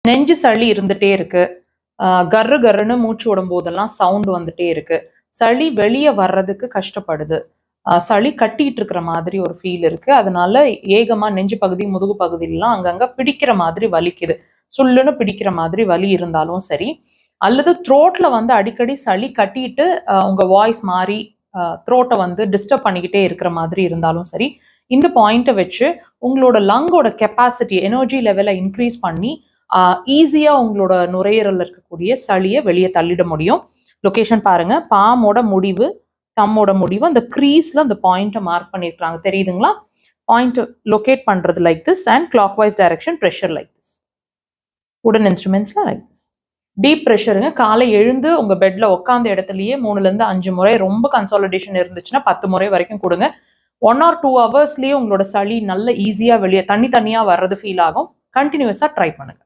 நெஞ்சு சளி இருந்துட்டே இருக்கு, கர்ரு கர்ருன்னு மூச்சு விடும் போதெல்லாம் சவுண்ட் வந்துட்டே இருக்கு, சளி வெளியே வர்றதுக்கு கஷ்டப்படுது, சளி கட்டிட்டு இருக்கிற மாதிரி ஒரு ஃபீல் இருக்கு, அதனால ஏகமா நெஞ்சு பகுதி முதுகு பகுதியிலாம் அங்கங்க பிடிக்கிற மாதிரி வலிக்குது, சுள்ளுன்னு பிடிக்கிற மாதிரி வலி இருந்தாலும் சரி, அல்லது த்ரோட்ல வந்து அடிக்கடி சளி கட்டிட்டு உங்க வாய்ஸ் மாறி த்ரோட்டை வந்து டிஸ்டர்ப் பண்ணிக்கிட்டே இருக்கிற மாதிரி இருந்தாலும் சரி, இந்த பாயிண்ட்டை வச்சு உங்களோட லங்கோட கெப்பாசிட்டி எனர்ஜி லெவலை இன்க்ரீஸ் பண்ணி ஈஸியா உங்களோட நுரையீரல்ல இருக்கக்கூடிய சளியை வெளியே தள்ளிட முடியும். லொகேஷன் பாருங்க, பாமோட முடிவு தம்மோட முடிவு அந்த க்ரீஸ்ல அந்த பாயிண்ட்டை மார்க் பண்ணியிருக்காங்க, தெரியுதுங்களா? பாயிண்ட் லொகேட் பண்றது like this and clockwise direction, pressure like this, உடன் இன்ஸ்ட்ருமெண்ட்ஸ்ல லைக் திஸ். டீப் ப்ரெஷருங்க, காலை எழுந்து உங்க பெட்ல உட்காந்த இடத்துலயே 3-5 முறை, ரொம்ப கன்சாலிடேஷன் இருந்துச்சுன்னா 10 முறை வரைக்கும் கொடுங்க. 1 or 2 ஹவர்ஸ்லயே உங்களோட சளி நல்ல ஈஸியா வெளியே தனியா வர்றது ஃபீல் ஆகும். கண்டினியூஸா ட்ரை பண்ணுங்க.